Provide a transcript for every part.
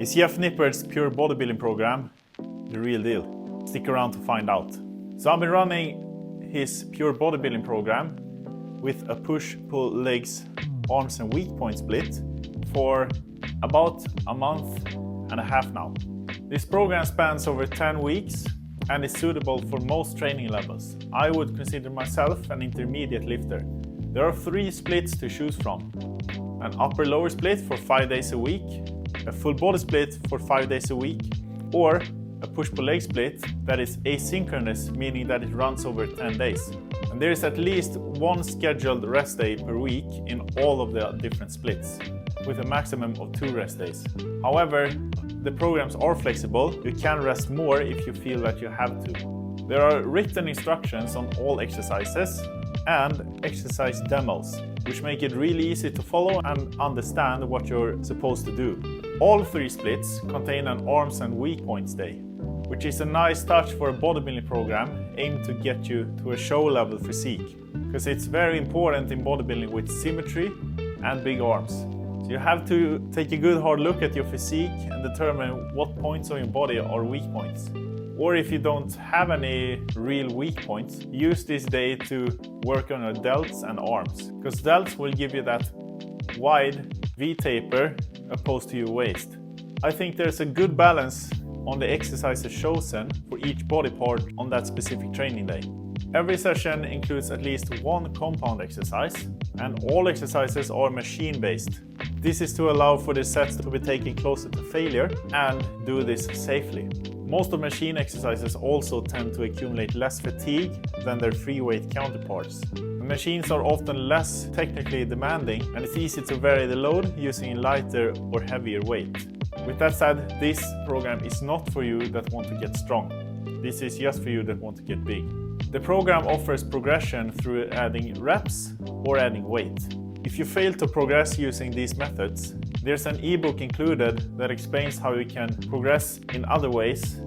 Is Jeff Nippard's Pure Bodybuilding program the real deal? Stick around to find out. So I've been running his Pure Bodybuilding program with a push-pull legs, arms and weak point split for about a month and a half now. This program spans over 10 weeks and is suitable for most training levels. I would consider myself an intermediate lifter. There are 3 splits to choose from. An upper-lower split for 5 days a week, a full body split for 5 days a week, or a push-pull leg split that is asynchronous, meaning that it runs over 10 days. And there is at least 1 scheduled rest day per week in all of the different splits, with a maximum of 2 rest days. However, the programs are flexible. You can rest more if you feel that you have to. There are written instructions on all exercises and exercise demos, which make it really easy to follow and understand what you're supposed to do. All 3 splits contain an arms and weak points day, which is a nice touch for a bodybuilding program aimed to get you to a show level physique, because it's very important in bodybuilding with symmetry and big arms. So you have to take a good hard look at your physique and determine what points on your body are weak points. Or if you don't have any real weak points, use this day to work on your delts and arms, because delts will give you that wide V-taper opposed to your waist. I think there's a good balance on the exercises chosen for each body part on that specific training day. Every session includes at least 1 compound exercise, and all exercises are machine-based. This is to allow for the sets to be taken closer to failure and do this safely. Most of machine exercises also tend to accumulate less fatigue than their free weight counterparts. The machines are often less technically demanding, and it's easy to vary the load using lighter or heavier weight. With that said, this program is not for you that want to get strong. This is just for you that want to get big. The program offers progression through adding reps or adding weight. If you fail to progress using these methods, there's an ebook included that explains how you can progress in other ways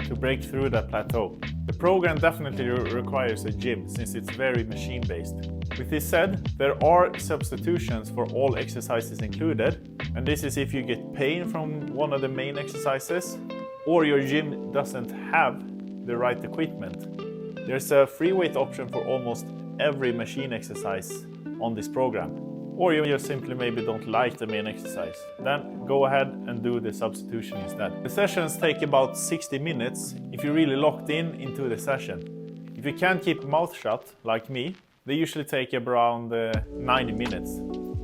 to break through that plateau. The program definitely requires a gym since it's very machine-based. With this said, there are substitutions for all exercises included, and this is if you get pain from one of the main exercises or your gym doesn't have the right equipment. There's a free weight option for almost every machine exercise on this program. Or you just simply maybe don't like the main exercise. Then go ahead and do the substitution instead. The sessions take about 60 minutes if you're really locked into the session. If you can't keep mouth shut, like me, they usually take around 90 minutes.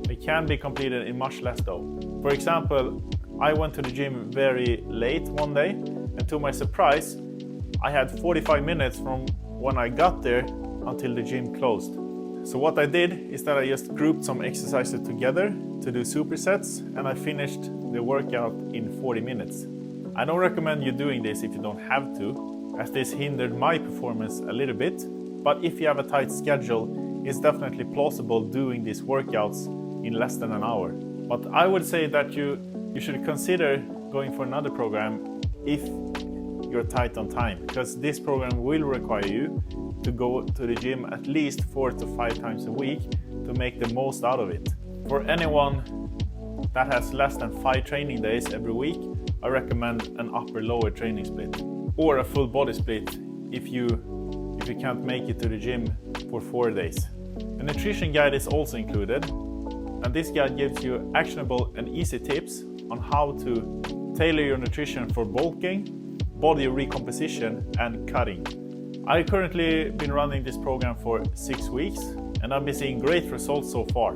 They can be completed in much less though. For example, I went to the gym very late one day, and to my surprise, I had 45 minutes from when I got there until the gym closed. So what I did is that I just grouped some exercises together to do supersets, and I finished the workout in 40 minutes. I don't recommend you doing this if you don't have to, as this hindered my performance a little bit, but if you have a tight schedule, it's definitely plausible doing these workouts in less than an hour. But I would say that you should consider going for another program if you're tight on time, because this program will require you to go to the gym at least 4 to 5 times a week to make the most out of it. For anyone that has less than 5 training days every week, I recommend an upper-lower training split or a full body split if you can't make it to the gym for 4 days. A nutrition guide is also included, and this guide gives you actionable and easy tips on how to tailor your nutrition for bulking, body recomposition and cutting. I've currently been running this program for 6 weeks, and I've been seeing great results so far.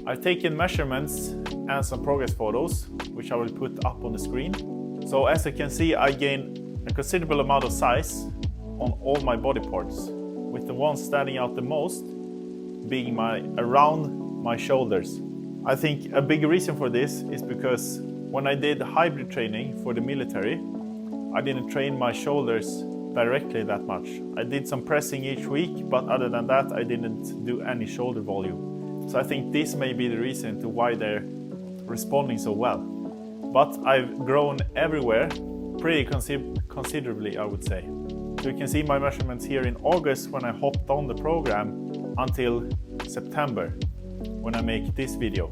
I've taken measurements and some progress photos, which I will put up on the screen. So as you can see, I gained a considerable amount of size on all my body parts, with the ones standing out the most being around my shoulders. I think a big reason for this is because when I did hybrid training for the military, I didn't train my shoulders directly that much. I did some pressing each week, but other than that, I didn't do any shoulder volume. So I think this may be the reason to why they're responding so well. But I've grown everywhere pretty considerably, I would say. So you can see my measurements here in August when I hopped on the program until September when I make this video.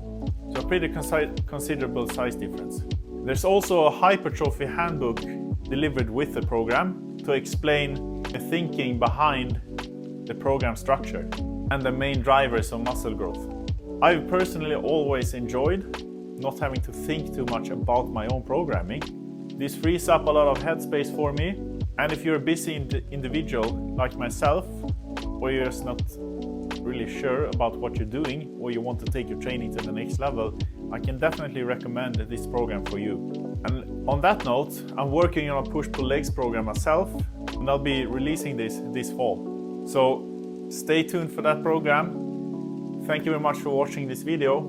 So a pretty considerable size difference. There's also a hypertrophy handbook delivered with the program to explain the thinking behind the program structure and the main drivers of muscle growth. I've personally always enjoyed not having to think too much about my own programming. This frees up a lot of headspace for me, and if you're a busy individual like myself, or you're just not really sure about what you're doing, or you want to take your training to the next level, I can definitely recommend this program for you. And on that note, I'm working on a push-pull legs program myself, and I'll be releasing this fall. So stay tuned for that program. Thank you very much for watching this video.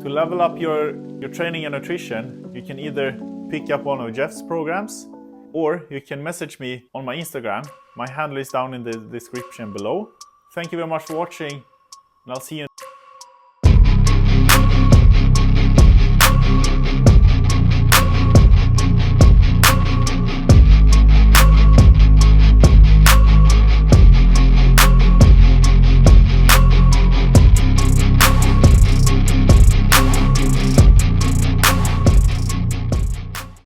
To level up your training and nutrition, you can either pick up one of Jeff's programs, or you can message me on my Instagram. My handle is down in the description below. Thank you very much for watching, and I'll see you